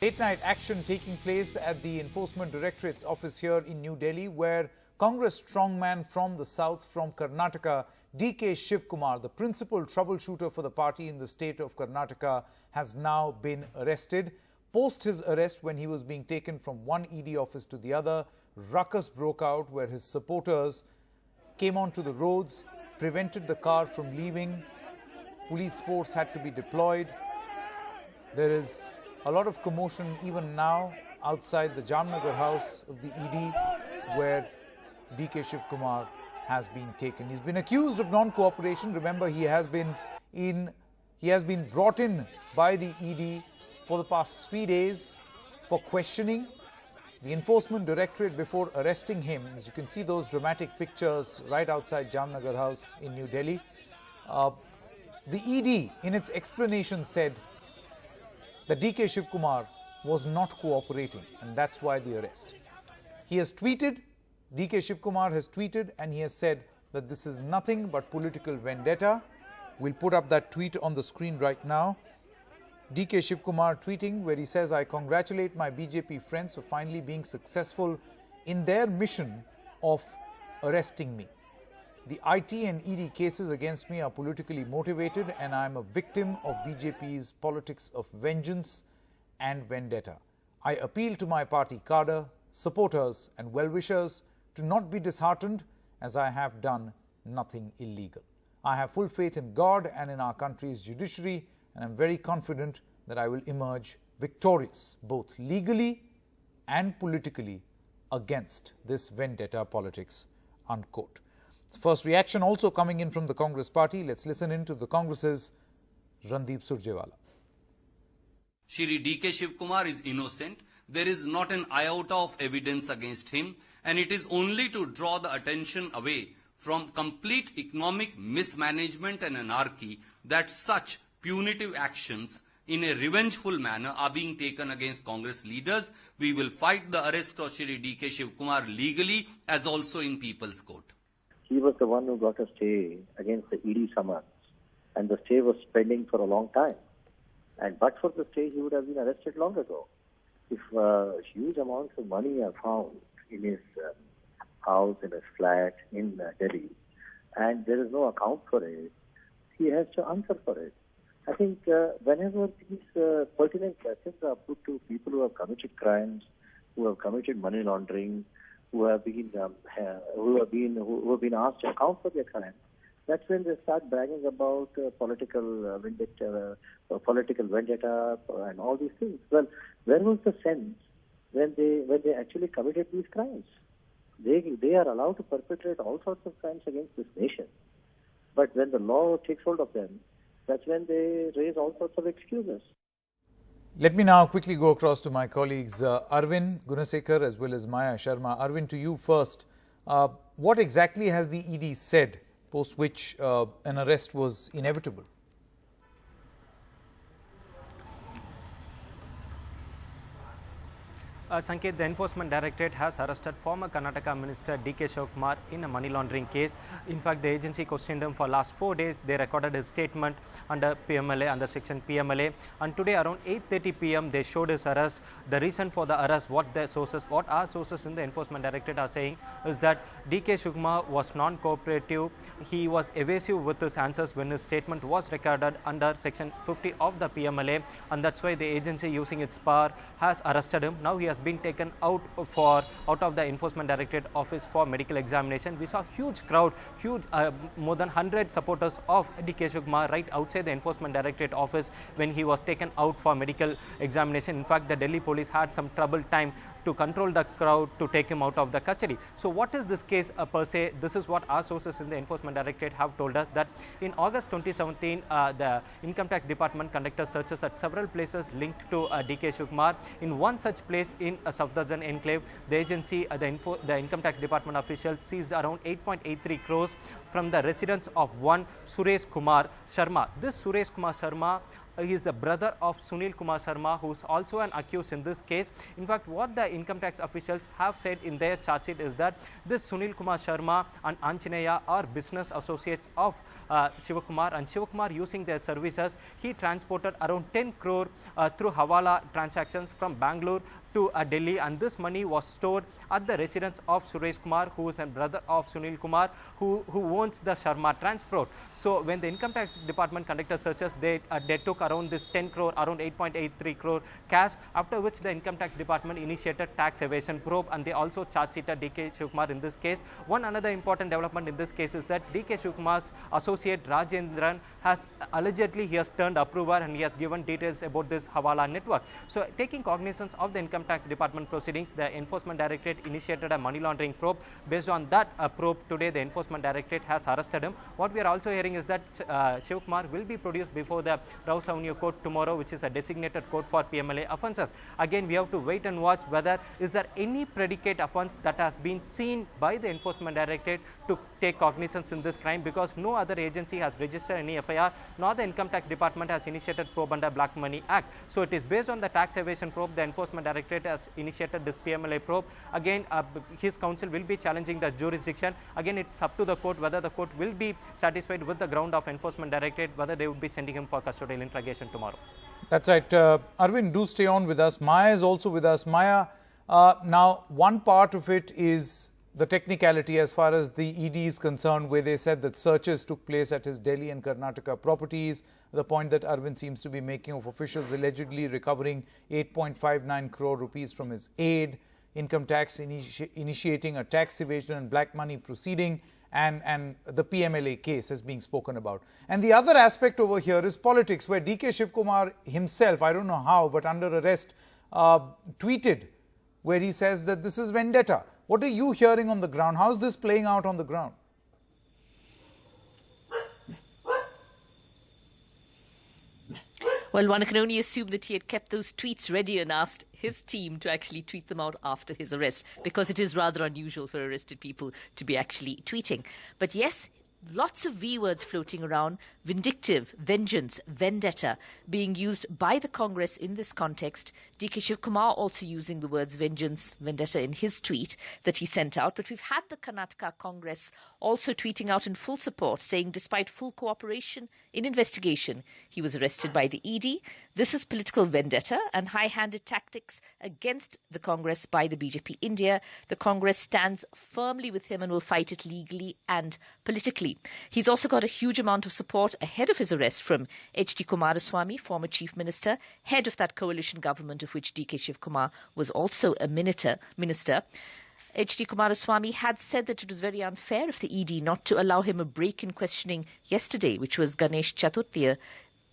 Late-night action taking place at the Enforcement Directorate's office here in New Delhi, where Congress strongman from the south, from Karnataka, DK Shivakumar, the principal troubleshooter for the party in the state of Karnataka, has now been arrested. Post his arrest, when he was being taken from one ED office to the other, ruckus broke out where his supporters came onto the roads, prevented the car from leaving. Police force had to be deployed. There is a lot of commotion even now outside the Jamnagar house of the ED, where DK Shivakumar has been taken. He's been accused of non-cooperation. Remember, he has been brought in by the ED for the past 3 days for questioning. The Enforcement Directorate, before arresting him, as you can see those dramatic pictures right outside Jamnagar house in New Delhi, the ED in its explanation said that DK Shivakumar was not cooperating, and that's why the arrest. He has tweeted, DK Shivakumar has tweeted, and he has said that this is nothing but political vendetta. We'll put up that tweet on the screen right now. DK Shivakumar tweeting where he says, "I congratulate my BJP friends for finally being successful in their mission of arresting me. The IT and ED cases against me are politically motivated, and I am a victim of BJP's politics of vengeance and vendetta. I appeal to my party cadre, supporters and well-wishers to not be disheartened, as I have done nothing illegal. I have full faith in God and in our country's judiciary, and I am very confident that I will emerge victorious, both legally and politically, against this vendetta politics," unquote. First reaction also coming in from the Congress party. Let's listen in to the Congress's Randeep Surjewala. Shri DK Shivakumar is innocent. There is not an iota of evidence against him, and it is only to draw the attention away from complete economic mismanagement and anarchy that such punitive actions in a revengeful manner are being taken against Congress leaders. We will fight the arrest of Shri DK Shivakumar legally as also in People's Court. He was the one who got a stay against the ED summons, and the stay was pending for a long time. And but for the stay, he would have been arrested long ago. If huge amounts of money are found in his house, in his flat in Delhi, and there is no account for it, he has to answer for it. I think whenever these pertinent questions are put to people who have committed crimes, who have committed money laundering, who have been asked to account for their crimes, that's when they start bragging about political vendetta and all these things. Well, where was the sense when they actually committed these crimes? They are allowed to perpetrate all sorts of crimes against this nation, but when the law takes hold of them, that's when they raise all sorts of excuses. Let me now quickly go across to my colleagues Arvind Gunasekar as well as Maya Sharma. Arvind, to you first. What exactly has the ED said, post which an arrest was inevitable? Sanket, the Enforcement Directorate has arrested former Karnataka Minister DK Shivakumar in a money laundering case. In fact, the agency questioned him for last 4 days. They recorded his statement under PMLA, under section PMLA. And today around 8:30 p.m. they showed his arrest. The reason for the arrest, what our sources in the Enforcement Directorate are saying, is that DK Shivakumar was non-cooperative. He was evasive with his answers when his statement was recorded under section 50 of the PMLA, and that's why the agency, using its power, has arrested him. Now he has been taken out of the Enforcement Directorate office for medical examination. We saw huge crowd, more than 100 supporters of DK Shivakumar right outside the Enforcement Directorate office when he was taken out for medical examination. In fact, the Delhi police had some trouble time to control the crowd to take him out of the custody. So what is this case per se? This is what our sources in the Enforcement Directorate have told us, that in August 2017, the Income Tax Department conducted searches at several places linked to DK Shivakumar. In one such place in a Safdarjung enclave, the agency, the Income Tax Department officials seized around 8.83 crores from the residence of one Suresh Kumar Sharma. This Suresh Kumar Sharma he is the brother of Sunil Kumar Sharma, who is also an accused in this case. In fact, what the income tax officials have said in their charge sheet is that this Sunil Kumar Sharma and Anjaneya are business associates of Shivakumar, and Shivakumar, using their services, he transported around 10 crore through Hawala transactions from Bangalore to Delhi, and this money was stored at the residence of Suresh Kumar, who is a brother of Sunil Kumar, who owns the Sharma Transport. So when the income tax department conducted searches, they took around this 10 crore, around 8.83 crore cash, after which the income tax department initiated tax evasion probe, and they also charge sheeted DK Shivakumar in this case. One another important development in this case is that DK Shivakumar's associate Rajendran has allegedly he has turned approver, and he has given details about this Hawala network. So taking cognizance of the income tax department proceedings, the Enforcement Directorate initiated a money laundering probe. Based on that probe, today the Enforcement Directorate has arrested him. What we are also hearing is that Shivakumar will be produced before the Rao Avenue Court tomorrow, which is a designated court for PMLA offences. Again, we have to wait and watch whether is there any predicate offence that has been seen by the Enforcement Directorate to take cognizance in this crime, because no other agency has registered any FIR, nor the Income Tax Department has initiated probe under Black Money Act. So it is based on the tax evasion probe, the Enforcement Directorate has initiated this PMLA probe. Again, his counsel will be challenging the jurisdiction. Again, it's up to the court whether the court will be satisfied with the ground of Enforcement Directorate, whether they would be sending him for custodial interrogation tomorrow. That's right. Arvind, do stay on with us. Maya is also with us. Maya, now one part of it is the technicality as far as the ED is concerned, where they said that searches took place at his Delhi and Karnataka properties. The point that Arvind seems to be making of officials allegedly recovering 8.59 crore rupees from his aid, income tax initiating a tax evasion and black money proceeding, and the PMLA case is being spoken about. And the other aspect over here is politics, where DK Shivakumar himself, I don't know how, but under arrest, tweeted where he says that this is vendetta. What are you hearing on the ground? How is this playing out on the ground? Well, one can only assume that he had kept those tweets ready and asked his team to actually tweet them out after his arrest, because it is rather unusual for arrested people to be actually tweeting. But yes, lots of V words floating around: vindictive, vengeance, vendetta, being used by the Congress in this context. DK Shivakumar also using the words vengeance, vendetta in his tweet that he sent out. But we've had the Karnataka Congress also tweeting out in full support, saying despite full cooperation in investigation, he was arrested by the ED. This is political vendetta and high-handed tactics against the Congress by the BJP India. The Congress stands firmly with him and will fight it legally and politically. He's also got a huge amount of support ahead of his arrest from H.D. Kumaraswamy, former chief minister, head of that coalition government of which DK Shivakumar was also a minister. H.D. Kumaraswamy had said that it was very unfair of the ED not to allow him a break in questioning yesterday, which was Ganesh Chaturthi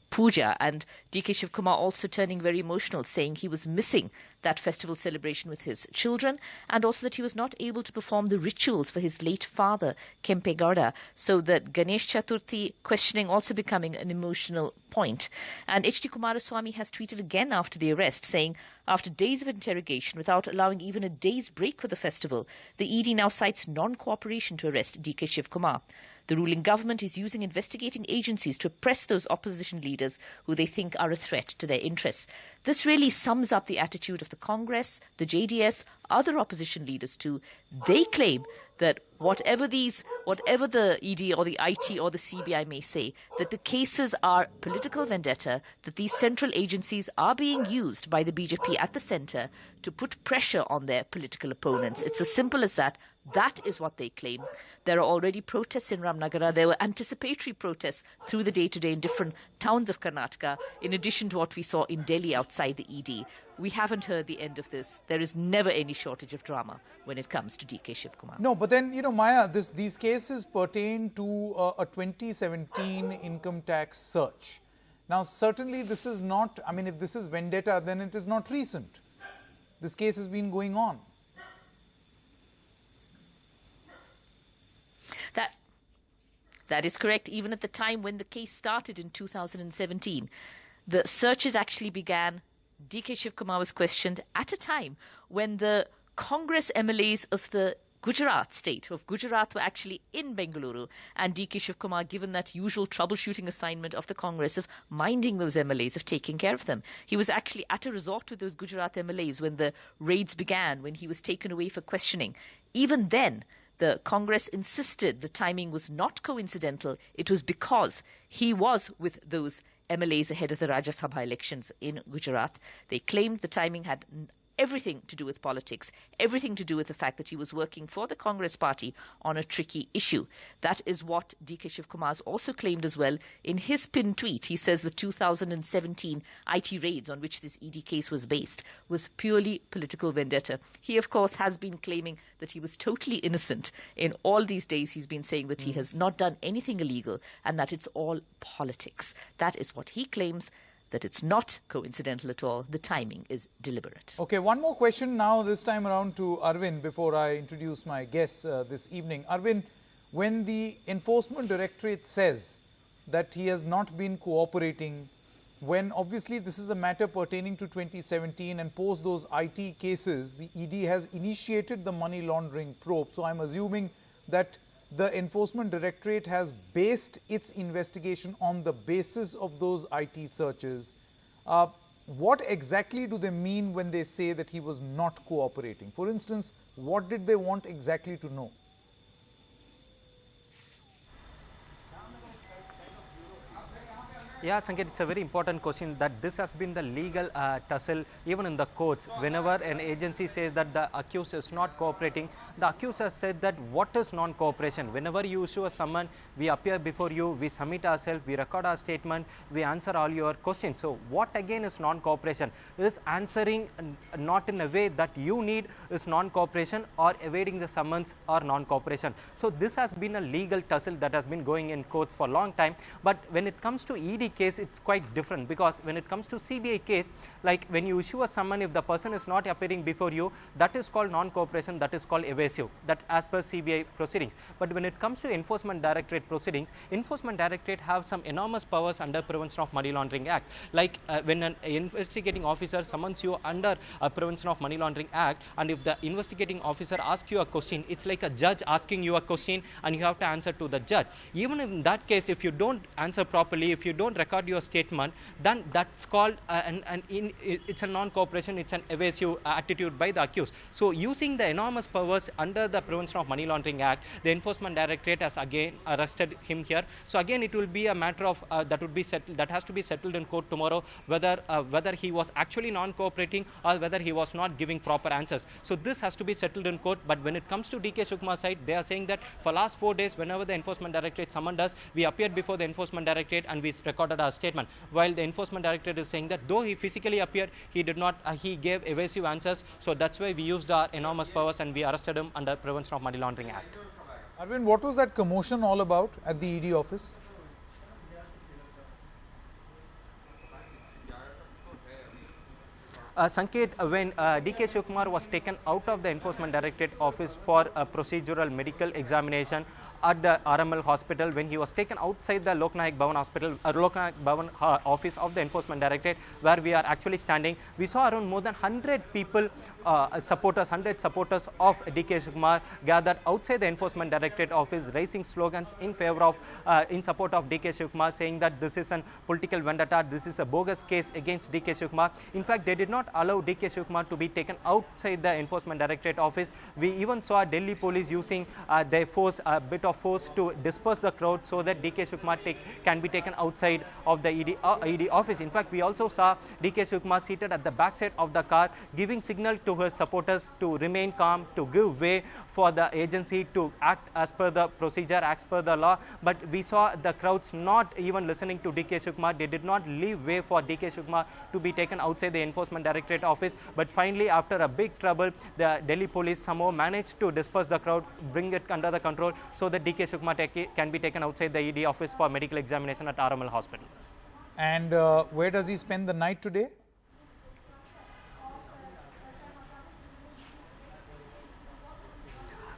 Puja, and DK Shivakumar also turning very emotional, saying he was missing that festival celebration with his children, and also that he was not able to perform the rituals for his late father, Kempe Gowda. So that Ganesh Chaturthi questioning also becoming an emotional point. And H.D. Kumaraswamy has tweeted again after the arrest, saying, after days of interrogation without allowing even a day's break for the festival, the ED now cites non-cooperation to arrest DK Shivakumar. The ruling government is using investigating agencies to oppress those opposition leaders who they think are a threat to their interests. This really sums up the attitude of the Congress, the JDS, other opposition leaders too. They claim that whatever the ED or the IT or the CBI may say, that the cases are political vendetta, that these central agencies are being used by the BJP at the centre to put pressure on their political opponents. It's as simple as that. That is what they claim. There are already protests in Ramnagara. There were anticipatory protests through the day today in different towns of Karnataka, in addition to what we saw in Delhi outside the ED. We haven't heard the end of this. There is never any shortage of drama when it comes to DK Shivakumar. No, but then, Maya, these cases pertain to a 2017 income tax search. Now, certainly this is not, if this is vendetta, then it is not recent. This case has been going on. That is correct. Even at the time when the case started in 2017, the searches actually began. DK Shivakumar was questioned at a time when the Congress MLAs of the Gujarat state of Gujarat were actually in Bengaluru, and DK Shivakumar given that usual troubleshooting assignment of the Congress of minding those MLAs, of taking care of them. He was actually at a resort with those Gujarat MLAs when the raids began, when he was taken away for questioning. Even then, the Congress insisted the timing was not coincidental. It was because he was with those MLAs ahead of the Rajya Sabha elections in Gujarat. They claimed the timing had everything to do with politics, everything to do with the fact that he was working for the Congress party on a tricky issue. That is what DK Shivakumar also claimed as well in his pinned tweet. He says the 2017 IT raids on which this ED case was based was purely political vendetta. He, of course, has been claiming that he was totally innocent. In all these days, he's been saying that he has not done anything illegal and that it's all politics. That is what he claims, that it's not coincidental at all. The timing is deliberate. Okay, one more question now, this time around to Arvind before I introduce my guests this evening. Arvind, when the Enforcement Directorate says that he has not been cooperating, when obviously this is a matter pertaining to 2017 and post those IT cases, the ED has initiated the money laundering probe. So I'm assuming that the Enforcement Directorate has based its investigation on the basis of those IT searches. What exactly do they mean when they say that he was not cooperating? For instance, what did they want exactly to know? Yeah, Sanket, it's a very important question that this has been the legal tussle even in the courts. Whenever an agency says that the accused is not cooperating, the accused has said that what is non-cooperation? Whenever you issue a summon, we appear before you, we submit ourselves, we record our statement, we answer all your questions. So what again is non-cooperation? Is answering not in a way that you need is non-cooperation, or evading the summons or non-cooperation? So this has been a legal tussle that has been going in courts for a long time. But when it comes to ED case, it's quite different, because when it comes to CBI case, like when you issue a summon, if the person is not appearing before you, that is called non-cooperation, that is called evasive. That's as per CBI proceedings. But when it comes to Enforcement Directorate proceedings, Enforcement Directorate have some enormous powers under Prevention of Money Laundering Act. Like when an investigating officer summons you under a Prevention of Money Laundering Act, and if the investigating officer asks you a question, it's like a judge asking you a question and you have to answer to the judge. Even in that case, if you don't answer properly, if you don't record your statement, then that's called it's a non-cooperation, it's an evasive attitude by the accused. So using the enormous powers under the Prevention of Money Laundering Act, the Enforcement Directorate has again arrested him here. So again, it will be a matter of that has to be settled in court tomorrow, whether he was actually non-cooperating or whether he was not giving proper answers. So this has to be settled in court. But when it comes to DK Shivakumar's side, they are saying that for last 4 days, whenever the Enforcement Directorate summoned us, we appeared before the Enforcement Directorate and we recorded our statement. While the Enforcement Directorate is saying that though he physically appeared, he did not, he gave evasive answers. So that's why we used our enormous powers and we arrested him under Prevention of Money Laundering Act. Arvind, what was that commotion all about at the ED office? Sanket, when DK Shivakumar was taken out of the Enforcement Directorate office for a procedural medical examination at the RML hospital, when he was taken outside the Loknayak Bhavan hospital, Loknayak Bhavan office of the Enforcement Directorate, where we are actually standing, we saw around more than 100 people, 100 supporters of DK Shivakumar gathered outside the Enforcement Directorate office, raising slogans in favor of, in support of DK Shivakumar, saying that this is a political vendetta, this is a bogus case against DK Shivakumar. In fact, they did not allow DK Shivakumar to be taken outside the Enforcement Directorate office. We even saw Delhi police using their force, a bit of force, to disperse the crowd so that DK Shivakumar can be taken outside of the ED office. In fact, we also saw DK Shivakumar seated at the backside of the car, giving signal to his supporters to remain calm, to give way for the agency to act as per the procedure, as per the law. But we saw the crowds not even listening to DK Shivakumar. They did not leave way for DK Shivakumar to be taken outside the Enforcement Directorate office. But finally, after a big trouble, the Delhi police somehow managed to disperse the crowd, bring it under the control, so that DK Shivakumar can be taken outside the ED office for medical examination at RML hospital. And where does he spend the night today?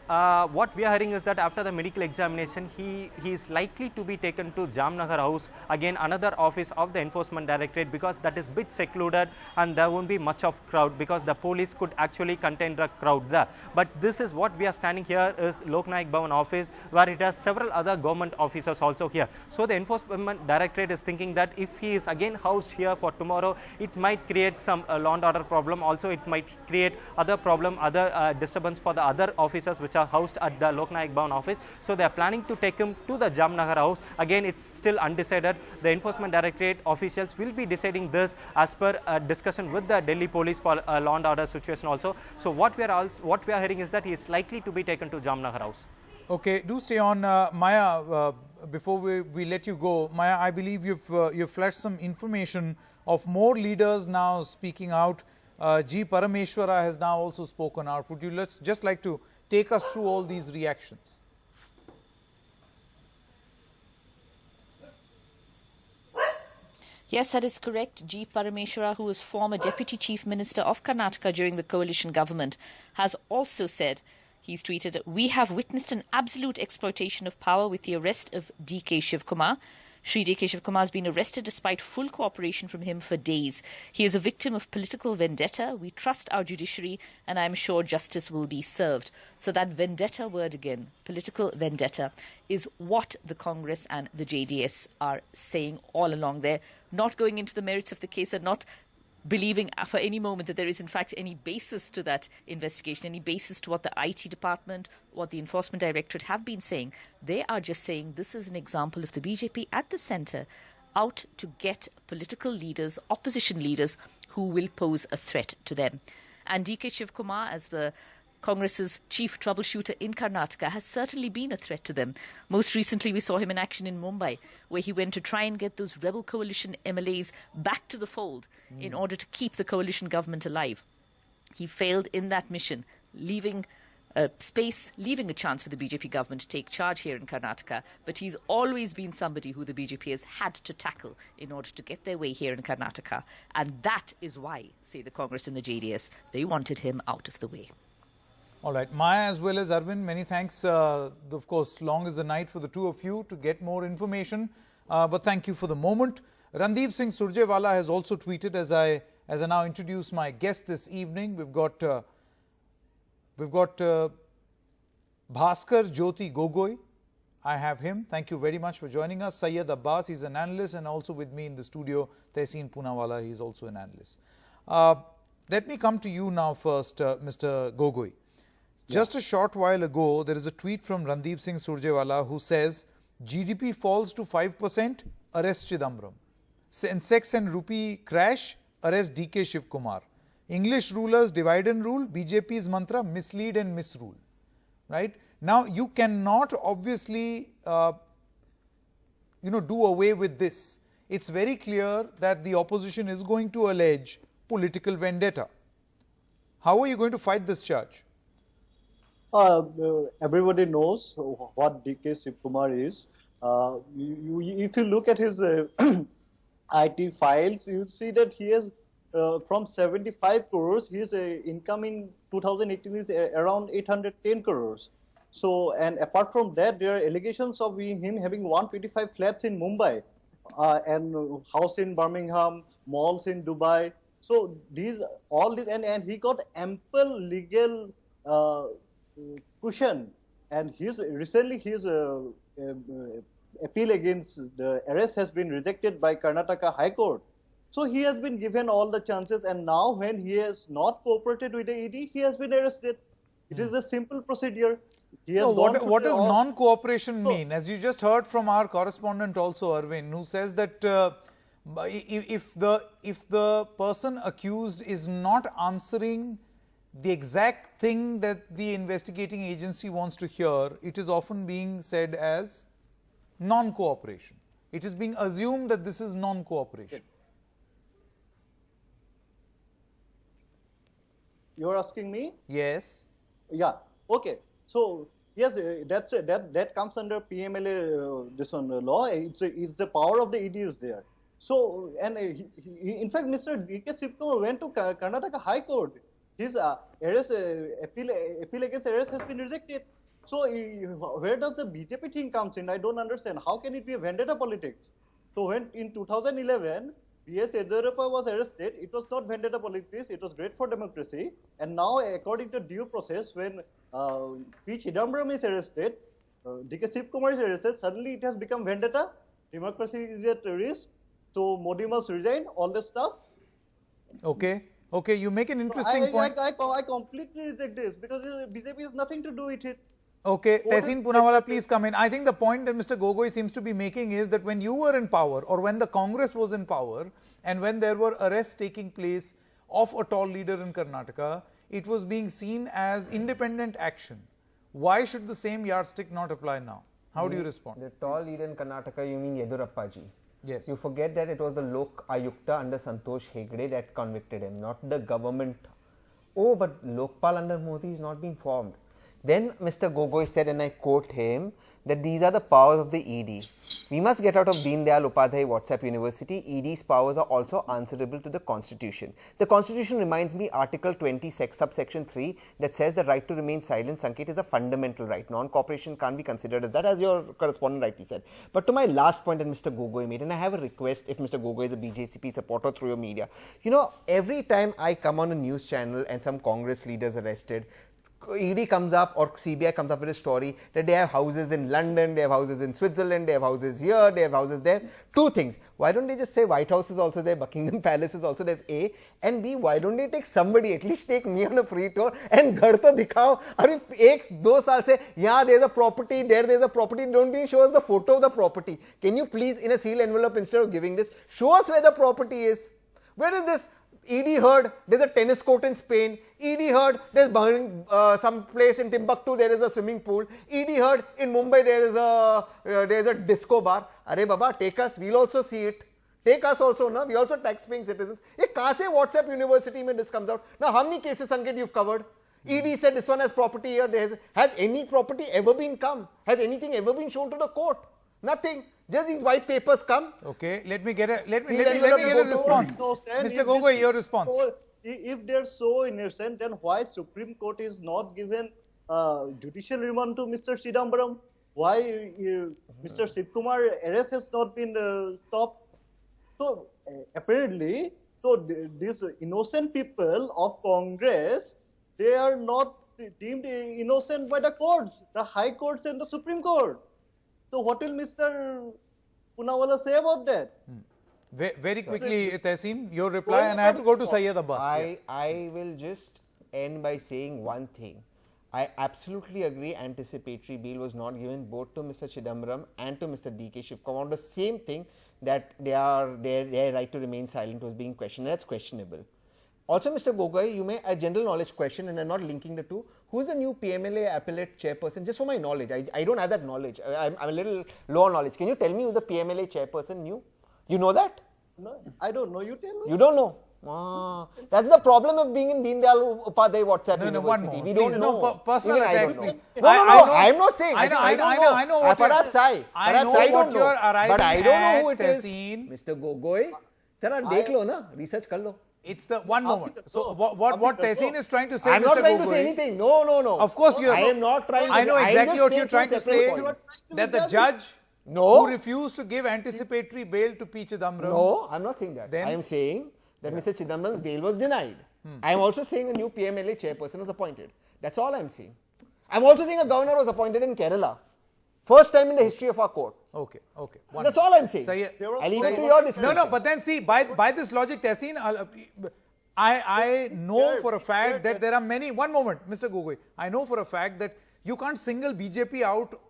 what we are hearing is that after the medical examination, he is likely to be taken to Jamnagar House, again another office of the Enforcement Directorate, because that is bit secluded and there won't be much of crowd, because the police could actually contain the crowd there. But this is what we are standing here is Loknayak Bhavan office, where it has several other government officers also here. So the Enforcement Directorate is thinking that if he is again housed here for tomorrow, it might create some law and order problem. Also, it might create other problem, other disturbance for the other officers which are housed at the Loknayak Bhavan office. So they are planning to take him to the Jamnagar House. Again, it's still undecided. The Enforcement Directorate officials will be deciding this as per a discussion with the Delhi police for a law and order situation also. So what we are hearing is that he is likely to be taken to Jamnagar House. Okay, do stay on, Maya. Before we let you go, Maya, I believe you've flashed some information of more leaders now speaking out. G. Parameshwara has now also spoken out. Would you just like to take us through all these reactions? Yes, that is correct. G. Parameshwara, who was former Deputy Chief Minister of Karnataka during the coalition government, has also said, he's tweeted, "We have witnessed an absolute exploitation of power with the arrest of DK Shivakumar. Shri DK Shivakumar has been arrested despite full cooperation from him for days. He is a victim of political vendetta. We trust our judiciary and I am sure justice will be served." So that vendetta word again, political vendetta, is what the Congress and the JDS are saying all along there, not going into the merits of the case and not believing for any moment that there is in fact any basis to that investigation, any basis to what the IT department, what the Enforcement Directorate have been saying. They are just saying this is an example of the BJP at the centre out to get political leaders, opposition leaders who will pose a threat to them. And DK Shivakumar, as the Congress's chief troubleshooter in Karnataka, has certainly been a threat to them. Most recently, we saw him in action in Mumbai, where he went to try and get those rebel coalition MLAs back to the fold in order to keep the coalition government alive. He failed in that mission, leaving leaving a chance for the BJP government to take charge here in Karnataka. But he's always been somebody who the BJP has had to tackle in order to get their way here in Karnataka. And that is why, say the Congress and the JDS, they wanted him out of the way. All right, Maya as well as Arvind, many thanks. Of course, long is the night for the two of you to get more information, but thank you for the moment. Randeep Singh Surjewala has also tweeted as I now introduce my guest this evening. We've got Bhaskar Jyoti Gogoi. I have him. Thank you very much for joining us. Syed Abbas, he's an analyst, and also with me in the studio, Tehseen Poonawala, he's also an analyst. Let me come to you now first, Mr. Gogoi. Just a short while ago, there is a tweet from Randeep Singh Surjewala who says, GDP falls to 5%, arrest Chidambaram. Sensex and rupee crash, arrest DK Shivakumar. English rulers divide and rule, BJP's mantra, mislead and misrule. Right? Now, you cannot obviously, do away with this. It's very clear that the opposition is going to allege political vendetta. How are you going to fight this charge? Everybody knows what DK Shivakumar is. If you look at his IT files, you see that he has from 75 crores, his income in 2018 is around 810 crores. So, and apart from that, there are allegations of him having 125 flats in Mumbai and house in Birmingham, malls in Dubai. So all these, and he got ample legal cushion, and recently his appeal against the arrest has been rejected by Karnataka High Court. So he has been given all the chances, and now when he has not cooperated with the ED, he has been arrested. It is a simple procedure. What does non-cooperation mean? As you just heard from our correspondent also, Arvind, who says that if the person accused is not answering the exact thing that the investigating agency wants to hear, it is often being said as non-cooperation. It is being assumed that this is non-cooperation. You're asking me? Yes. Yeah. Okay. So yes, that comes under PMLA this one law. It's the power of the ED is there. So, and in fact, Mr. DK Shivakumar went to Karnataka High Court. His arrest appeal against arrest has been rejected. So where does the BJP thing comes in? I don't understand. How can it be a vendetta politics? So when in 2011, B.S. Yediyurappa was arrested, it was not vendetta politics, it was great for democracy. And now, according to due process, when P. Chidambaram is arrested, DK Shivakumar is arrested, suddenly it has become vendetta, democracy is at risk, so Modi must resign, all this stuff. Okay, okay, you make an interesting point. I completely reject this because BJP has nothing to do with it. Okay, Tehseen Poonawalla, please come in. I think the point that Mr. Gogoi seems to be making is that when you were in power or when the Congress was in power and when there were arrests taking place of a tall leader in Karnataka, it was being seen as independent action. Why should the same yardstick not apply now? How do you respond? The tall leader in Karnataka, you mean Yediyurappa ji? Yes. You forget that it was the Lok Ayukta under Santosh Hegde that convicted him, not the government. Oh, but Lokpal under Modi is not being formed. Then Mr. Gogoi said, and I quote him, that these are the powers of the ED. We must get out of Deen Dayal Upadhyay WhatsApp University. ED's powers are also answerable to the Constitution. The Constitution reminds me Article 20 subsection 3 that says the right to remain silent, Sanket, is a fundamental right. Non-cooperation can't be considered as that, as your correspondent rightly said. But to my last point that Mr. Gogoi made, and I have a request if Mr. Gogoi is a BJP supporter through your media. You know, every time I come on a news channel and some Congress leader is arrested, ED comes up or CBI comes up with a story that they have houses in London, they have houses in Switzerland, they have houses here, they have houses there. Two things. Why don't they just say White House is also there, Buckingham Palace is also there, that's A. And B, why don't they take somebody, at least take me on a free tour and ghar to dikhao. Arey, 1-2 saal se, yeah, there's a property, there's a property, don't even show us the photo of the property. Can you please, in a sealed envelope, instead of giving this, show us where the property is? Where is this? ED heard there's a tennis court in Spain. ED heard there's some place in Timbuktu there is a swimming pool. ED heard in Mumbai there is a disco bar. Arey Baba, take us. We'll also see it. Take us also, na? We also tax-paying citizens. Ye kahan se WhatsApp University mein this comes out? Now, how many cases, Sanket, you've covered? ED said this one has property here. Has any property ever been come? Has anything ever been shown to the court? Nothing. Just these white papers come. Okay, let me get a response. Mr. Gogoi, your response. So, if they're so innocent, then why Supreme Court is not given judicial remand to Mr. Chidambaram? Why Mr. Shivakumar arrest has not been stopped? So apparently, these innocent people of Congress, they are not deemed innocent by the courts, the High Courts and the Supreme Court. So what will Mr. Poonawalla say about that? Very quickly, Tehseen, your reply, and I have to go to Syed Abbas. I will just end by saying one thing. I absolutely agree anticipatory bail was not given both to Mr. Chidambaram and to Mr. DK Shivakumar on the same thing, that their right to remain silent was being questioned. That's questionable. Also, Mr. Gogoi, you may a general knowledge question, and I'm not linking the two. Who is the new PMLA appellate chairperson? Just for my knowledge, I don't have that knowledge. I'm a little low on knowledge. Can you tell me who the PMLA chairperson new? You know that? No, I don't know. You tell me. You don't know? Ah, that's the problem of being in Deen Dayal Upadhyay WhatsApp University. One more. We don't know. No, personal attacks, please. No, I'm not saying. I don't know. Perhaps I don't know. But I don't know who it is. Mr. Gogoi, dekh lo na, research kar lo. It's the one moment. So what Tehseen is trying to say, I'm not trying to say anything. No. Of course you are. I am not trying to I know exactly what you're trying to say. That the judge who refused to give anticipatory bail to P. Chidambaram. No, I'm not saying that. I am saying that Mr. Chidambaram's bail was denied. I am also saying a new PMLA chairperson was appointed. That's all I'm saying. I'm also saying a governor was appointed in Kerala. First time in the history of our court. Okay. That's all I'm saying. I'll leave it to your discretion. No, but then see, by this logic, Tehseen, I know for a fact that there are many. One moment, Mr. Gogoi. I know for a fact that you can't single BJP out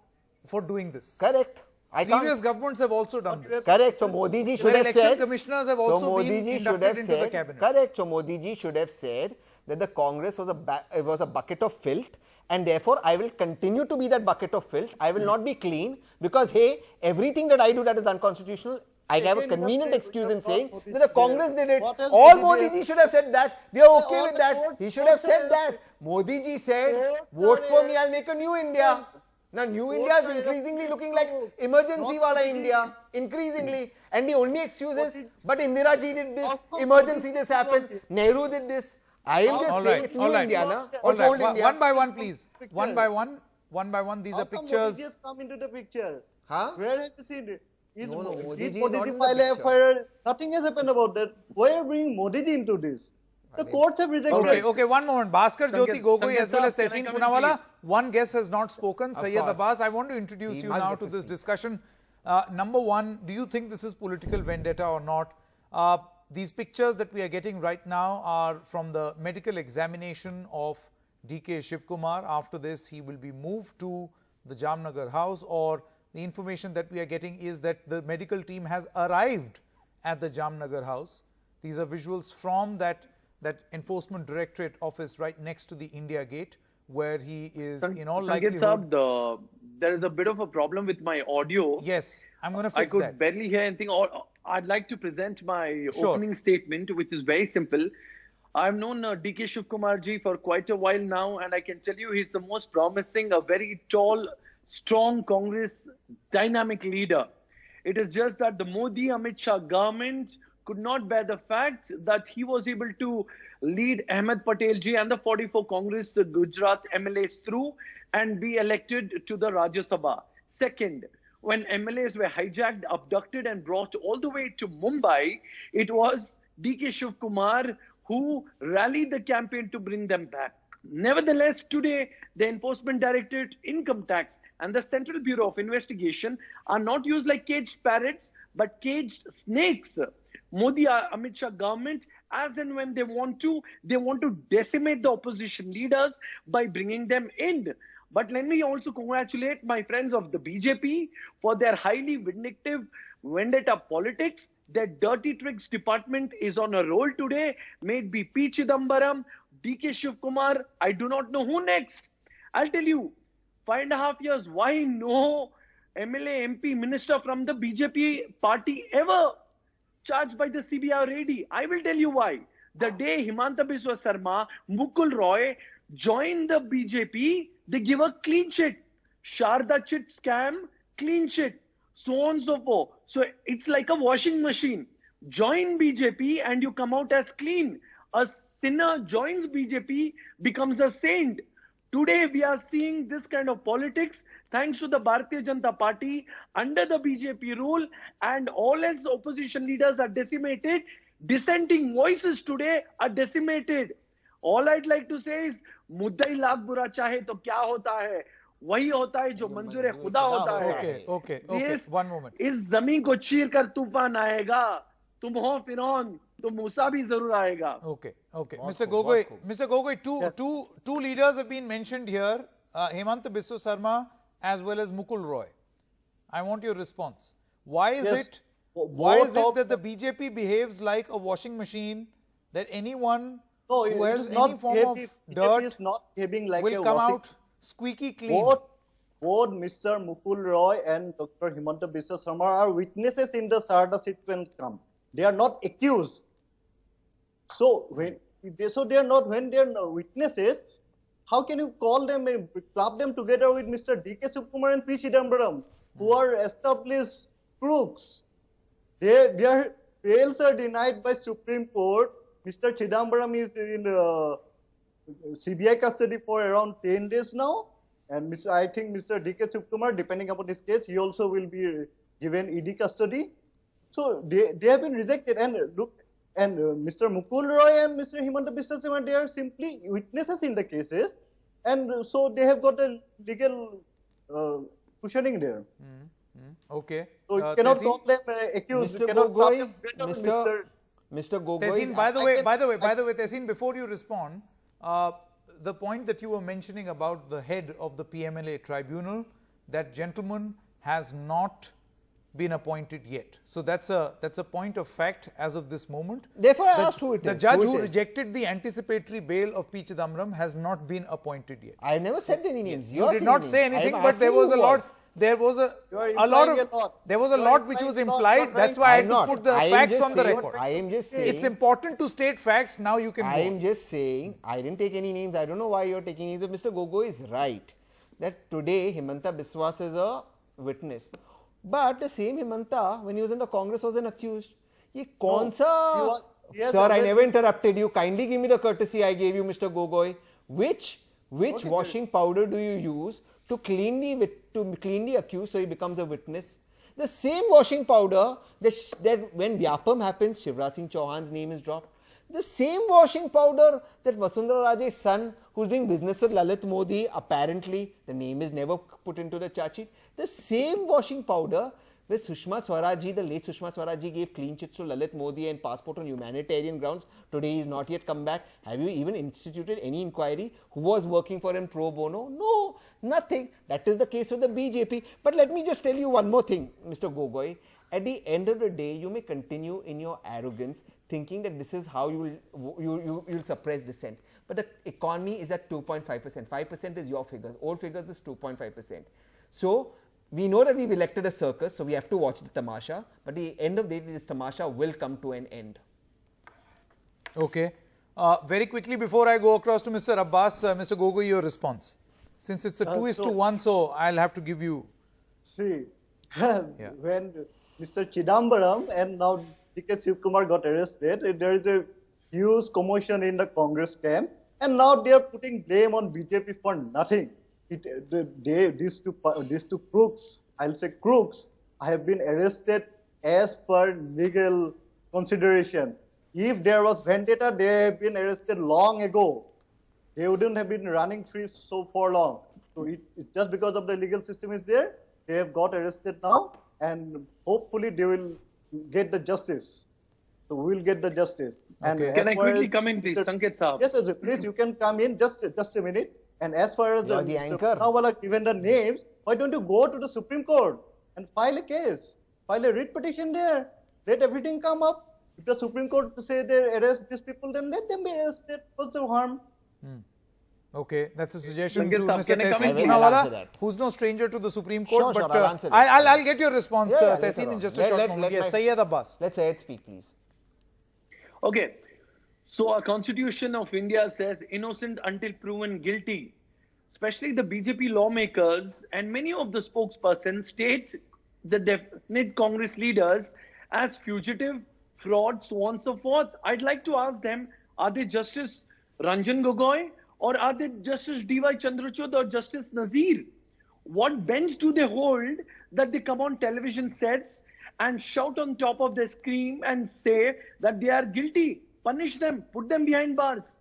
for doing this. Correct. Previous governments have also done this. Correct. So Modi ji should have said. Election commissioners have also been inducted into the cabinet. Correct. So Modi ji should have said that the Congress was a bucket of filth, and therefore I will continue to be that bucket of filth. I will not be clean because hey, everything that I do that is unconstitutional. I have a convenient excuse in saying that the Congress did it. All Modi ji should have said that. We are okay with that. He should have said that. Modi ji said, vote for me, I'll make a new India. Now, New India is increasingly looking like emergency wala India, increasingly. And the only excuse is, but Indira ji did this, emergency this happened, Nehru did this. I am just saying it's New India, na? Or old India. One by one, please. One by one. one by one. These How are come pictures. Modi just come into the picture? Huh? Where have you seen it? Is No, Modi did ji Modi not ji in the file a picture. FIR? Nothing has happened about that. Why are you bringing Modi ji into this? The courts have rejected. Okay, okay, one moment. Bhaskar Jyoti Gogoi as well as Sanket, Tehseen can I come in, Poonawalla. please? One guest has not spoken. Sayyid course. Abbas, I want to introduce He you must now get to to this speak. discussion. Number one, do you think this is political vendetta or not? These pictures that we are getting right now are from the medical examination of DK Shivakumar. After this, he will be moved to the Jamnagar house, or the information that we are getting is that the medical team has arrived at the Jamnagar house. These are visuals from that Enforcement Directorate office right next to the India Gate, where he is in all Sanket likelihood. Saab, there is a bit of a problem with my audio. Yes, I'm going to I fix could that. barely hear anything. I'd like to present my Sure. opening statement, which is very simple. I've known DK Shivakumar ji for quite a while now, and I can tell you he's the most promising, a very tall, strong Congress dynamic leader. It is just that the Modi-Amit Shah government could not bear the fact that he was able to lead Ahmed Patel ji and the 44 Congress Gujarat MLAs through and be elected to the Rajya Sabha. Second, when MLAs were hijacked, abducted and brought all the way to Mumbai, it was DK Shivakumar who rallied the campaign to bring them back. Nevertheless, today, the Enforcement Directorate, Income Tax and the Central Bureau of Investigation are not used like caged parrots, but caged snakes. Modi Amit Shah government, as and when they want to decimate the opposition leaders by bringing them in. But let me also congratulate my friends of the BJP for their highly vindictive vendetta politics. Their dirty tricks department is on a roll today. May it be P. Chidambaram, DK Shivakumar, I do not know who next. I'll tell you, 5.5 years, why no MLA, MP, minister from the BJP party ever charged by the CBI already? I will tell you why. The day Himanta Biswa Sarma, Mukul Roy joined the BJP, they give a clean sheet. Sharda chit scam, clean sheet. So on and so forth. So it's like a washing machine. Join BJP and you come out as clean. A sinner joins BJP, becomes a saint. Today we are seeing this kind of politics thanks to the Bharatiya Janata Party under the BJP rule, and all its opposition leaders are decimated. Dissenting voices today are decimated. All I'd like to say is, मुद्दा ही लाख बुरा चाहे तो क्या होता है, वही होता है जो मंजूर खुदा होता है. Okay, This one moment. इस जमीन को चीर कर तूफान आएगा. तुम हो फिरौन, तो मूसा भी जरूर आएगा. Okay. Mr. Gogoi, two leaders have been mentioned here, Hemanta Biswa Sarma as well as Mukul Roy. I want your response. Why is it that the BJP behaves like a washing machine, that anyone who has any form of dirt is not behaving like will a come washing. out squeaky clean? Both Mr. Mukul Roy and Dr. Himanta Biswa Sarma are witnesses in the Sharda sequence come. They are not accused. So when they are not witnesses, how can you call them, club them together with Mr. DK Shivakumar and P. Chidambaram, who are established crooks? Their bails are denied by Supreme Court. Mr. Chidambaram is in CBI custody for around 10 days now. And I think Mr. DK Shivakumar, depending upon his case, he also will be given ED custody. So they have been rejected. And look, Mr. Mukul Roy and Mr. Himanta Biswa Sarma, they are simply witnesses in the cases. And so they have got a legal cushioning there. Okay. So you cannot call them accused. Mr. You cannot call Gogoi, them better, Mr. Gogoi. Tehseen, by the way, Tehseen, before you respond, the point that you were mentioning about the head of the PMLA tribunal, that gentleman has not been appointed yet. So that's a point of fact as of this moment. Therefore, I asked who it is. The judge who rejected the anticipatory bail of P. Chidambaram has not been appointed yet. I never said any names. You did not say anything, but there was a lot. There was a lot which was implied. That's why I had to put the facts on the record. I am just saying. It's important to state facts. Now you can go. I am just saying, I didn't take any names. I don't know why you are taking names. Mr. Gogoi is right that today Himanta Biswas is a witness. But the same Himanta, when he was in the Congress, was an accused. Ye kaun sa? Sir, I never interrupted you. Kindly give me the courtesy I gave you, Mr. Gogoi. Which Which washing powder do you use to clean the accused so he becomes a witness? The same washing powder that when Vyapam happens, Shivraj Singh Chauhan's name is dropped. The same washing powder that Vasundhara Raje's son, who's doing business with Lalit Modi, apparently the name is never put into the charge sheet. The same washing powder where Sushma Swaraji, the late Sushma Swaraji, gave clean chits to Lalit Modi and passport on humanitarian grounds. Today he is not yet come back. Have you even instituted any inquiry? Who was working for him pro bono? No, nothing. That is the case with the BJP. But let me just tell you one more thing, Mr. Gogoi. At the end of the day, you may continue in your arrogance, thinking that this is how you will suppress dissent. But the economy is at 2.5%. 5% is your figures. Old figures is 2.5%. So we know that we've elected a circus, so we have to watch the tamasha. But at the end of the day, this tamasha will come to an end. Okay. Very quickly, before I go across to Mr. Abbas, Mr. Gogoi, your response. Since it's a 2:1, so I'll have to give you. See, when Mr. Chidambaram and now DK Shivakumar got arrested, there is a huge commotion in the Congress camp, and now they are putting blame on BJP for nothing. These two crooks, I'll say crooks, have been arrested as per legal consideration. If there was vendetta, they have been arrested long ago. They wouldn't have been running free so for long. So it's just because of the legal system is there, they have got arrested now, and hopefully they will get the justice. So we will get the justice. Okay. And Can I quickly come in, please, Sanket Saab? Yes, please, you can come in. Just a minute. And as far as the anchor. Nawala given the names, why don't you go to the Supreme Court and file a case, file a writ petition there, let everything come up. If the Supreme Court say they arrest these people, then let them be arrested. What's the harm? Okay, that's a suggestion Sanket to Saab, Mr. can I come Tehseen in? I'll answer Poonawala, that. who's no stranger to the Supreme Court. Sure, but I'll answer that. I'll get your response, later Tehseen, in on. just a short moment. Yes, Syed Abbas. Let Syed speak, please. Okay. So our Constitution of India says innocent until proven guilty. Especially the BJP lawmakers and many of the spokespersons state the definite Congress leaders as fugitive, fraud, so on and so forth. I'd like to ask them, are they Justice Ranjan Gogoi or are they Justice D.Y. Chandrachud or Justice Nazir? What bench do they hold that they come on television sets and shout on top of the screen and say that they are guilty? Punish them, put them behind bars.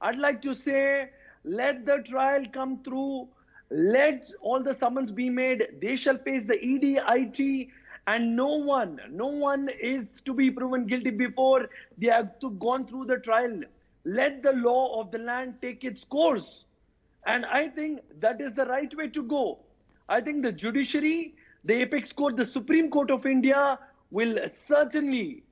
I'd like to say, let the trial come through. Let all the summons be made. They shall face the ED, IT, and no one is to be proven guilty before they have gone through the trial. Let the law of the land take its course. And I think that is the right way to go. I think the judiciary, the apex court, the Supreme Court of India will certainly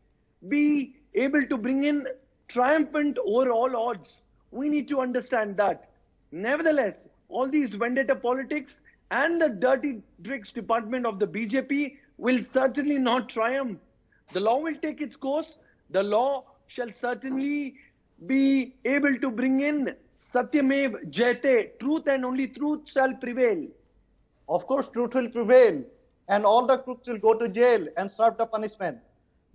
be able to bring in triumphant over all odds. We need to understand that. Nevertheless, all these vendetta politics and the dirty tricks department of the BJP will certainly not triumph. The law will take its course. The law shall certainly be able to bring in Satyamev Jayate. Truth and only truth shall prevail. Of course, truth will prevail. And all the crooks will go to jail and serve the punishment.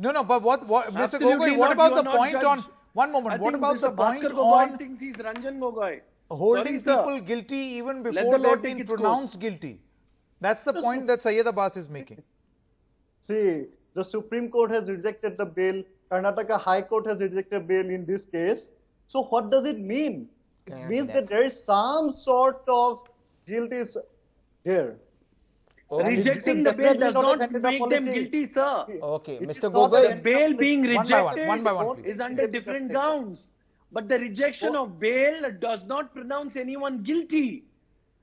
No, but what Mr. Absolutely Gogoi, what not. about You the are not point judge. on, one moment, I what think about Mr. the point Bhaskar Gogoi on thinks he's Ranjan Gogoi. holding Sorry, people sir. guilty even Let before the law they've take been its pronounced course. guilty? That's the point that Syed Abbas is making. See, the Supreme Court has rejected the bail. Karnataka High Court has rejected bail in this case. So what does it mean? It means that there is some sort of guilt is there. Rejecting the bail does not make them guilty, sir. Okay, It Mr. is not Gogoi. The bail being One by one, rejected one by one, please. is under different grounds. But the rejection of bail does not pronounce anyone guilty.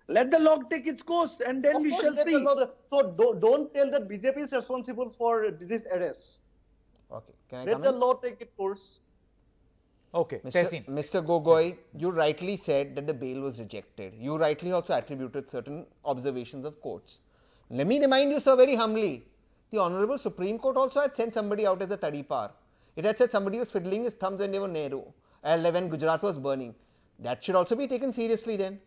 Let the law take its course and then we shall see. So don't tell that BJP is responsible for this arrest. Okay, can I Let come the in? law take its course. Okay, Tehseen. Mr. Gogoi, you rightly said that the bail was rejected. You rightly also attributed certain observations of courts. Let me remind you, sir, very humbly, the Honorable Supreme Court also had sent somebody out as a tadipar. It had said somebody was fiddling his thumbs when they were Nehru, when Gujarat was burning. That should also be taken seriously then.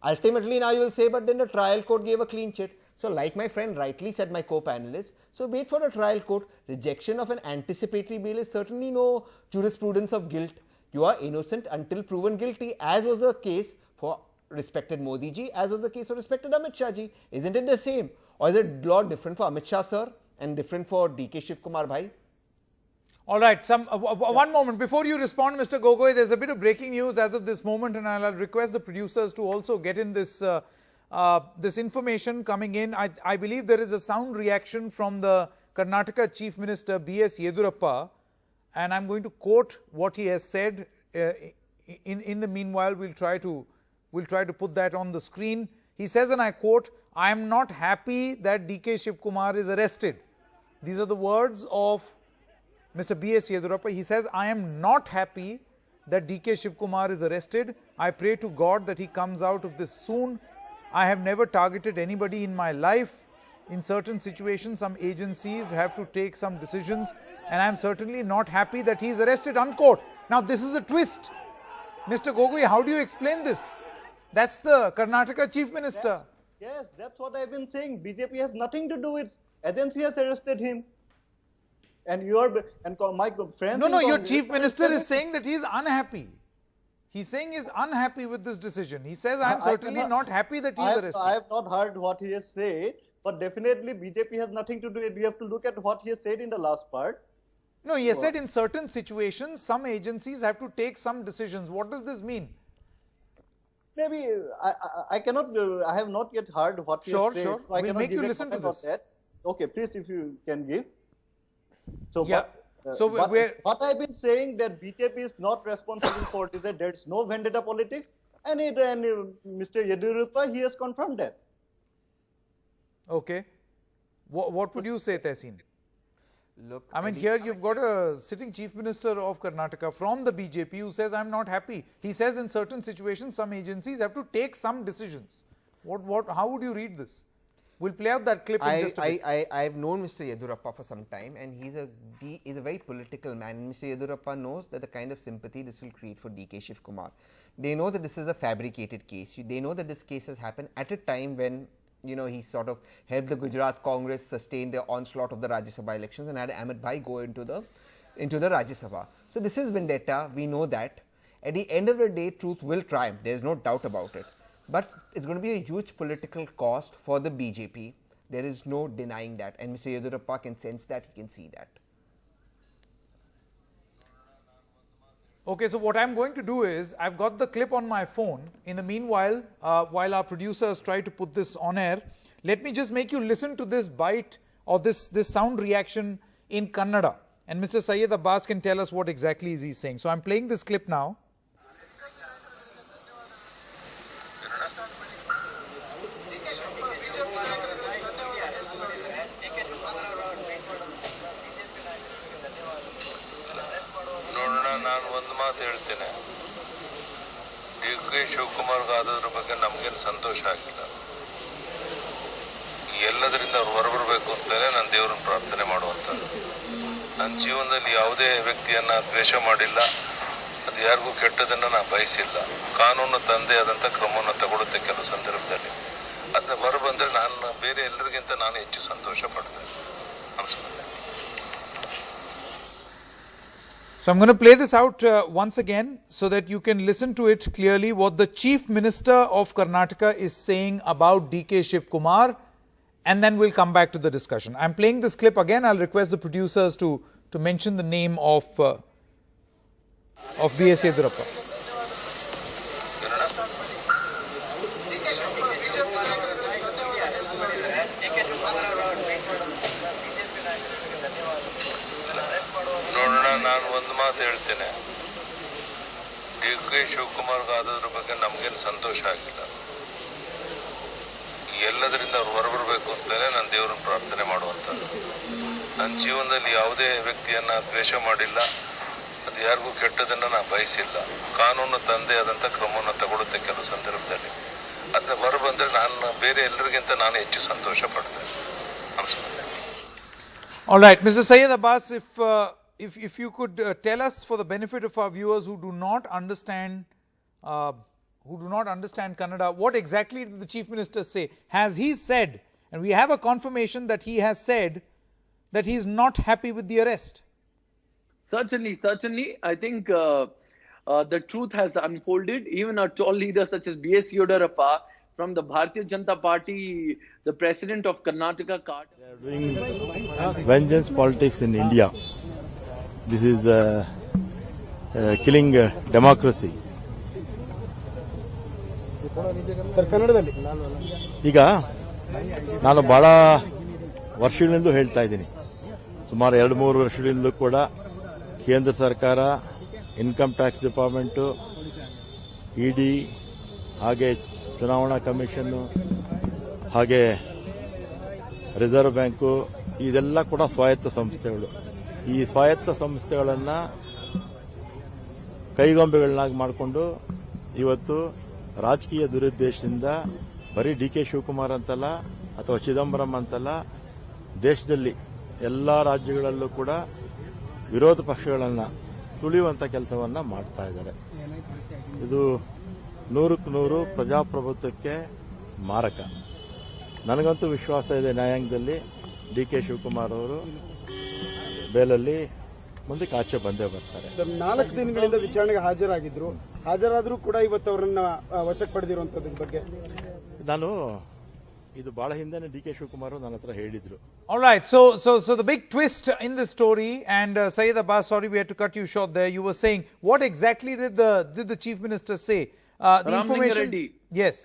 Ultimately, now you will say, but then the trial court gave a clean chit. So, like my friend rightly said, my co-panelist, so wait for the trial court. Rejection of an anticipatory bail is certainly no jurisprudence of guilt. You are innocent until proven guilty, as was the case for respected Modi ji, as was the case for respected Amit Shah ji. Isn't it the same? Or is it a lot different for Amit Shah sir and different for DK Shivakumar bhai? All right, one moment. Before you respond, Mr. Gogoi, there's a bit of breaking news as of this moment, and I'll request the producers to also get in this this information coming in. I believe there is a sound reaction from the Karnataka Chief Minister B.S. Yedurappa, and I'm going to quote what he has said. In the meanwhile, we'll try to put that on the screen. He says, and I quote, "I am not happy that DK Shivakumar is arrested." These are the words of Mr. B.S. Yedurappa. He says, "I am not happy that DK Shivakumar is arrested. I pray to God that he comes out of this soon. I have never targeted anybody in my life. In certain situations, some agencies have to take some decisions, and I am certainly not happy that he is arrested," unquote. Now, this is a twist. Mr. Gogoi, how do you explain this? That's the Karnataka Chief Minister. Yes, that's what I've been saying. BJP has nothing to do with agency has arrested him. And my friends. No, your Chief Minister is saying that he is unhappy. He's saying he's unhappy with this decision. He says, I'm certainly not happy that he is arrested. I have not heard what he has said, but definitely BJP has nothing to do with it. We have to look at what he has said in the last part. No, he has said in certain situations, some agencies have to take some decisions. What does this mean? Maybe I cannot. I have not yet heard what he has said. Sure. So I we'll cannot make give you a listen to comment this. on that. Okay, please, if you can give. So yeah. What I've been saying that BJP is not responsible for this. That there's no vendetta politics, and Mr. Yedurappa, he has confirmed that. Okay. What would you say, Tehseen? Look, I mean, here you've got a sitting Chief Minister of Karnataka from the BJP who says, I'm not happy. He says in certain situations, some agencies have to take some decisions. How would you read this? We'll play out that clip in just a bit. I've known Mr. Yedurappa for some time, and he's a very political man. And Mr. Yedurappa knows that the kind of sympathy this will create for DK Shivakumar. They know that this is a fabricated case. They know that this case has happened at a time when he sort of helped the Gujarat Congress sustain the onslaught of the Rajya Sabha elections and had Amit Bhai go into the Rajya Sabha. So this is vendetta. We know that. At the end of the day, truth will triumph. There is no doubt about it. But it's going to be a huge political cost for the BJP. There is no denying that. And Mr. Yedurappa can sense that. He can see that. Okay, so what I'm going to do is, I've got the clip on my phone. In the meanwhile, while our producers try to put this on air, let me just make you listen to this bite or this sound reaction in Kannada. And Mr. Syed Abbas can tell us what exactly is he saying. So I'm playing this clip now. ನಾನು ಒಂದು ಮಾತು ಹೇಳ್ತೇನೆ, DK ಶಿವಕುಮಾರ್ಗೆ ಆದದ್ರ ಬಗ್ಗೆ ನಮಗೇನು ಸಂತೋಷ ಆಗಿಲ್ಲ. ಎಲ್ಲದರಿಂದ ಅವ್ರು ಹೊರಬರಬೇಕು ಅಂತಲೇ ನಾನು ದೇವರನ್ನ ಪ್ರಾರ್ಥನೆ ಮಾಡುವಂಥದ್ದು. ನನ್ನ ಜೀವನದಲ್ಲಿ ಯಾವುದೇ ವ್ಯಕ್ತಿಯನ್ನು ದ್ವೇಷ ಮಾಡಿಲ್ಲ, ಅದು ಯಾರಿಗೂ ಕೆಟ್ಟದನ್ನು ನಾನು ಬಯಸಿಲ್ಲ. ಕಾನೂನು ತಂದೆ ಆದಂಥ ಕ್ರಮವನ್ನು ತಗೊಳುತ್ತೆ ಕೆಲವು ಸಂದರ್ಭದಲ್ಲಿ. ಅದನ್ನ ಹೊರಬಂದರೆ ನಾನು ಬೇರೆ ಎಲ್ಲರಿಗಿಂತ ನಾನು ಹೆಚ್ಚು ಸಂತೋಷ ಪಡ್ತೇನೆ. ನಮಸ್ಕಾರ. So I'm going to play this out once again so that you can listen to it clearly what the Chief Minister of Karnataka is saying about DK Shivakumar, and then we'll come back to the discussion. I'm playing this clip again. I'll request the producers to mention the name of B.S. Yedurappa. ನೋಡೋಣ, ನಾನು ಒಂದು ಮಾತು ಹೇಳ್ತೇನೆ, DK ಶಿವಕುಮಾರ್ಗೆ ಆದದ್ರ ಬಗ್ಗೆ ನಮಗೇನು ಸಂತೋಷ ಆಗಿಲ್ಲ. ಎಲ್ಲದರಿಂದ ಅವ್ರು ಹೊರಬರಬೇಕು ಅಂತಲೇ ನಾನು ದೇವರನ್ನ ಪ್ರಾರ್ಥನೆ ಮಾಡುವಂಥದ್ದು. ನನ್ನ ಜೀವನದಲ್ಲಿ ಯಾವುದೇ ವ್ಯಕ್ತಿಯನ್ನು ದ್ವೇಷ ಮಾಡಿಲ್ಲ, ಅದು ಯಾರಿಗೂ ಕೆಟ್ಟದನ್ನು ನಾನು ಬಯಸಿಲ್ಲ. ಕಾನೂನು ತಂದೆ ಆದಂಥ ಕ್ರಮವನ್ನು ತಗೊಳುತ್ತೆ ಕೆಲವು ಸಂದರ್ಭದಲ್ಲಿ. ಅದನ್ನ ಹೊರಬಂದರೆ ನಾನು ಬೇರೆ ಎಲ್ಲರಿಗಿಂತ ನಾನು ಹೆಚ್ಚು ಸಂತೋಷ ಪಡ್ತೇನೆ. ನಮಸ್ಕಾರ. All right, Mr. Syed Abbas, if you could tell us, for the benefit of our viewers who do not understand Kannada, what exactly did the Chief Minister say? Has he said, and we have a confirmation that he has said that he is not happy with the arrest? Certainly. I think the truth has unfolded. Even a tall leader such as B.S. Yediyurappa from the Bharatiya Janata Party, the president of Karnataka, They are doing vengeance politics in India. This is killing democracy. ಈಗ ನಾನು ಬಹಳ ವರ್ಷಗಳಿಂದಲೂ ಹೇಳ್ತಾ ಇದ್ದೀನಿ, ಸುಮಾರು 2-3 ವರ್ಷಗಳಿಂದಲೂ ಕೂಡ ಕೇಂದ್ರ ಸರ್ಕಾರ, ಇನ್ಕಮ್ ಟ್ಯಾಕ್ಸ್ ಡಿಪಾರ್ಟ್ಮೆಂಟು, ಇಡಿ, ಹಾಗೆ ಚುನಾವಣಾ ಕಮಿಷನ್ನು, ಹಾಗೆ ರಿಸರ್ವ್ ಬ್ಯಾಂಕು, ಇದೆಲ್ಲ ಕೂಡ ಸ್ವಾಯತ್ತ ಸಂಸ್ಥೆಗಳು. ಈ ಸ್ವಾಯತ್ತ ಸಂಸ್ಥೆಗಳನ್ನು ಕೈಗೊಂಬೆಗಳನ್ನಾಗಿ ಮಾಡಿಕೊಂಡು ಇವತ್ತು ರಾಜಕೀಯ ದುರುದ್ದೇಶದಿಂದ ಬರೀ DK ಶಿವಕುಮಾರ್ ಅಂತಲ್ಲ ಅಥವಾ ಚಿದಂಬರಂ ಅಂತಲ್ಲ, ದೇಶದಲ್ಲಿ ಎಲ್ಲ ರಾಜ್ಯಗಳಲ್ಲೂ ಕೂಡ ವಿರೋಧ ಪಕ್ಷಗಳನ್ನು ತುಳಿಯುವಂಥ ಕೆಲಸವನ್ನು ಮಾಡ್ತಾ ಇದ್ದಾರೆ. ಇದು 100% ಪ್ರಜಾಪ್ರಭುತ್ವಕ್ಕೆ ಮಾರಕ. ನನಗಂತೂ ವಿಶ್ವಾಸ ಇದೆ ನ್ಯಾಯಾಂಗದಲ್ಲಿ DK ಶಿವಕುಮಾರ್ ಅವರು ಬೇಲಲ್ಲಿ ಮುಂದಕ್ಕೆ ಆಚೆ ಬಂದೇ ಬರ್ತಾರೆ. 4 ದಿನಗಳಿಂದ ವಿಚಾರಣೆಗೆ ಹಾಜರಾದರೂ ಕೂಡ ಇವತ್ತು ಅವರನ್ನ ವಶಕ್ಕೆ ಪಡೆದಿರುವಂತದ್ರ ಬಗ್ಗೆ ನಾನು ಇದು ಬಹಳ ಹಿಂದೆನೇ DK ಶಿವಕುಮಾರ್ ನನ್ನ ಹತ್ರ ಹೇಳಿದ್ರು. All right, so the big twist in the story, and Syed Abbas, sorry we had to cut you short there. You were saying, what exactly did the Chief Minister say? The information. Reddy. Yes.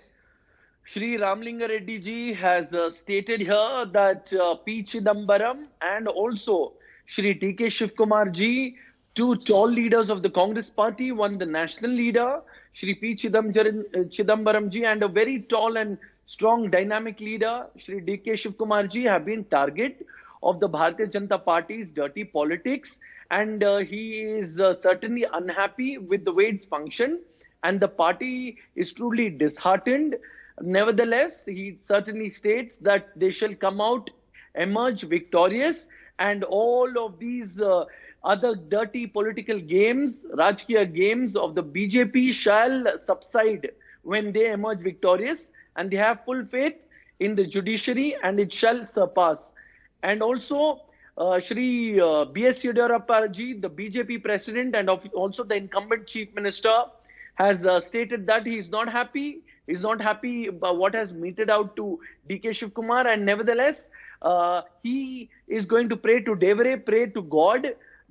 Shri Ramlinga Reddy ji has stated here that P. Chidambaram and also Shri DK Shivakumar ji, 2 tall leaders of the Congress party, one the national leader, Shri P. Chidambaram ji, and a very tall and strong dynamic leader, Shri DK Shivakumar ji, have been target of the Bharatiya Janata Party's dirty politics, and he is certainly unhappy with the way it's functioned, and the party is truly disheartened. Nevertheless, he certainly states that they shall come out, emerge victorious, and all of these other dirty political games, Rajkiya games of the BJP shall subside when they emerge victorious, and they have full faith in the judiciary, and it shall surpass. And also, Shri B.S. Yediyurappa ji, the BJP president and also the incumbent chief minister, has stated that he is not happy. He is not happy about what has meted out to DK Shivakumar, and nevertheless, he is going to pray to Devare, pray to God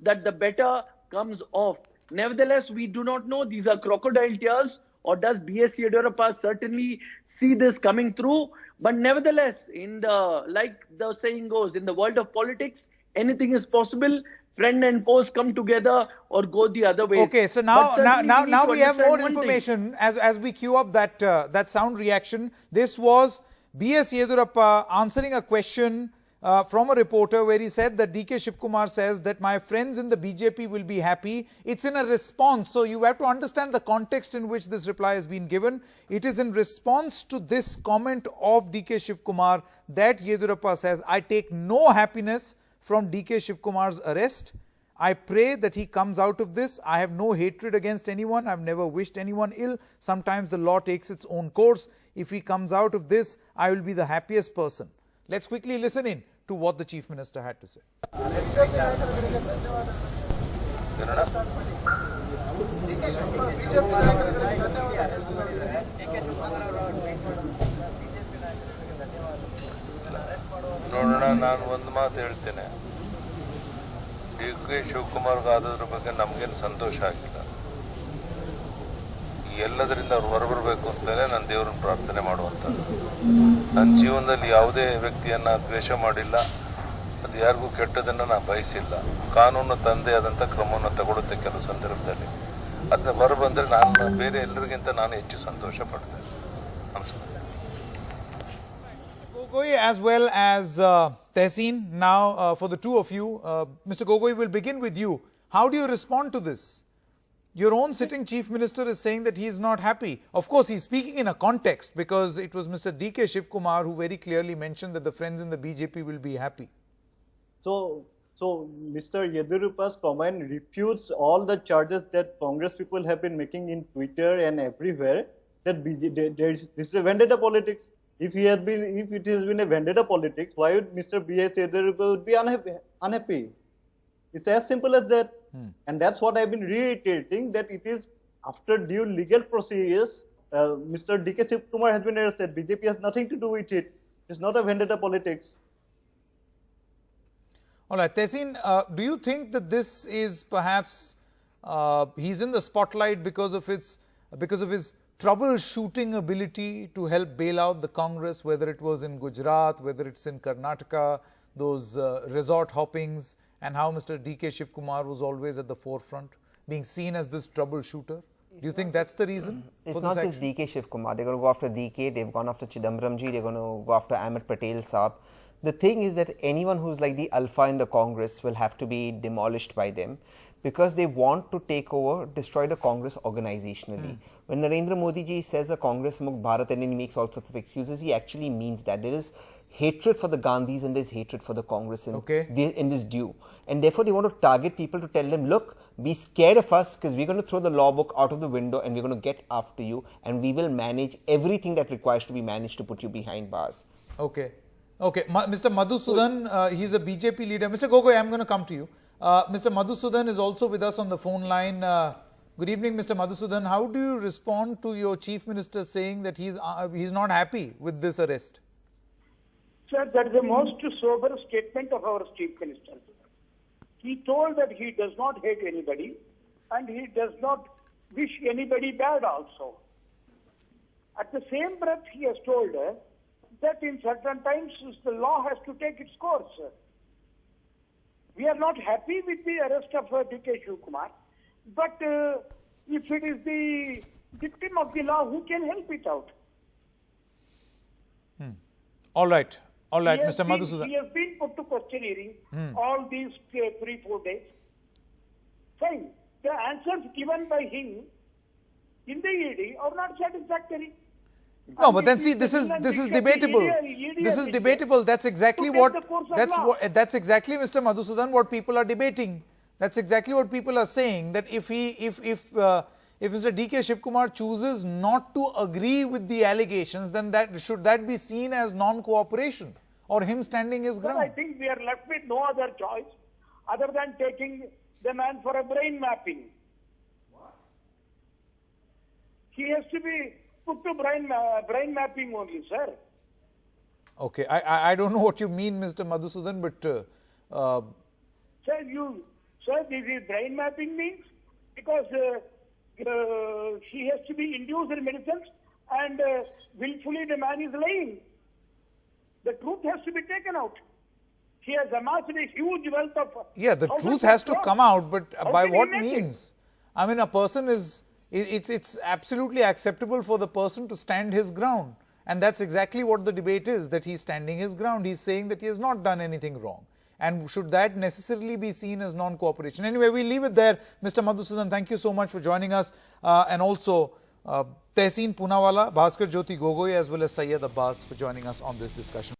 that the better comes off. Nevertheless, we do not know. These are crocodile tears, or does B.S. Yediyurappa certainly see this coming through? But nevertheless, like the saying goes, in the world of politics, anything is possible. Friend and foes come together or go the other way. Okay, so now we have more information as we queue up that sound reaction. This was B.S. Yediyurappa answering a question from a reporter where he said that DK Shivakumar says that my friends in the BJP will be happy. It's in a response, so you have to understand the context in which this reply has been given. It is in response to this comment of DK Shivakumar that Yediyurappa says, I take no happiness from DK Shivakumar's arrest. I pray that he comes out of this. I have no hatred against anyone. I've never wished anyone ill. Sometimes the law takes its own course. If he comes out of this, I will be the happiest person. Let's quickly listen in to what the Chief Minister had to say. ನೋಡೋಣ, ನಾನು ಒಂದು ಮಾತು ಹೇಳ್ತೇನೆ. DK ಶಿವಕುಮಾರ್ಗೆ ಆದದ್ರ ಬಗ್ಗೆ ನಮಗೇನು ಸಂತೋಷ ಆಗಿಲ್ಲ. ಎಲ್ಲದರಿಂದ ಅವ್ರು ಹೊರಬರಬೇಕು ಅಂತಲೇ ನಾನು ದೇವ್ರನ್ನ ಪ್ರಾರ್ಥನೆ ಮಾಡುವಂಥದ್ದು. ನನ್ನ ಜೀವನದಲ್ಲಿ ಯಾವುದೇ ವ್ಯಕ್ತಿಯನ್ನು ದ್ವೇಷ ಮಾಡಿಲ್ಲ, ಅದು ಯಾರಿಗೂ ಕೆಟ್ಟದನ್ನು ನಾನು ಬಯಸಿಲ್ಲ. ಕಾನೂನು ತಂದೆ ಆದಂಥ ಕ್ರಮವನ್ನು ತಗೊಳುತ್ತೆ ಕೆಲವು ಸಂದರ್ಭದಲ್ಲಿ. ಅದನ್ನ ಹೊರಬಂದರೆ ನಾನು ಬೇರೆ ಎಲ್ಲರಿಗಿಂತ ನಾನು ಹೆಚ್ಚು ಸಂತೋಷ ಪಡ್ತೇನೆ. ನಮಸ್ಕಾರ. Gogoi as well as Tehseen, now for the two of you, Mr. Gogoi, will begin with you. How do you respond to this? Your own sitting Chief Minister is saying that he is not happy. Of course, he's speaking in a context because it was Mr. DK Shivakumar who very clearly mentioned that the friends in the BJP will be happy. So Mr. Yediyurappa's comment refutes all the charges that Congress people have been making in Twitter and everywhere that this is a vendetta politics. If it has been a vendetta politics, why would Mr. B.S. Yediyurappa would be unhappy? It's as simple as that. And that's what I've been reiterating, that it is after due legal procedures, Mr. DK Shivakumar has been arrested. BJP has nothing to do with it. It's not a vendetta politics. All right, Tehseen, do you think that this is perhaps he's in the spotlight because of his troubleshooting ability to help bail out the Congress, whether it was in Gujarat, whether it's in Karnataka, those resort hoppings, and how Mr. DK Shivakumar was always at the forefront, being seen as this troubleshooter? Do you think that's the reason? It's not just DK Shivakumar. They're going to go after DK, they've gone after Chidambaramji, they're going to go after Ahmed Patel Saab. The thing is that anyone who's like the alpha in the Congress will have to be demolished by them, because they want to take over, destroy the Congress organizationally. When Narendra Modi ji says a Congress Mukh Bharat and then he makes all sorts of excuses, he actually means that. There is hatred for the Gandhis and there is hatred for the Congress in this due. And therefore they want to target people to tell them, look, be scared of us because we're going to throw the law book out of the window and we're going to get after you and we will manage everything that requires to be managed to put you behind bars. Okay. Okay. Mr. Madhusudan, he's a BJP leader. Mr. Gogoi, I'm going to come to you. Mr. Madhusudan is also with us on the phone line. Good evening, Mr. Madhusudan. How do you respond to your Chief Minister saying that he's not happy with this arrest? Sir, that is the most sober statement of our Chief Minister. He told that he does not hate anybody and he does not wish anybody bad also. At the same breath, he has told that in certain times the law has to take its course. We are not happy with the arrest of DK Shivakumar, but if it is the victim of the law, who can help it out? All right. All right, Mr. Madhusudan. He has been put to questioning all these 3-4 days. Fine. The answers given by him in the ED are not satisfactory. No, but then see, this is debatable. This is debatable. That's exactly what that's exactly, Mr. Madhusudan, what people are debating. That's exactly what people are saying, that if Mr. DK Shivakumar chooses not to agree with the allegations, then should that be seen as non-cooperation or him standing his ground? Well, I think we are left with no other choice other than taking the man for a brain mapping. He has to be put to brain mapping only, sir. Okay, I don't know what you mean, Mr. Madhusudan, but Sir, this is brain mapping means because he has to be induced in medicines and willfully the man is lying. The truth has to be taken out. He has amassed a huge wealth of... Yeah, the truth has to come out, but by what means? I mean, a person is... It's absolutely acceptable for the person to stand his ground. And that's exactly what the debate is, that he's standing his ground. He's saying that he has not done anything wrong. And should that necessarily be seen as non-cooperation? Anyway, we'll leave it there. Mr. Madhusudan, thank you so much for joining us. And also, Tehseen Poonawalla, Bhaskar Jyoti Gogoi, as well as Syed Abbas for joining us on this discussion.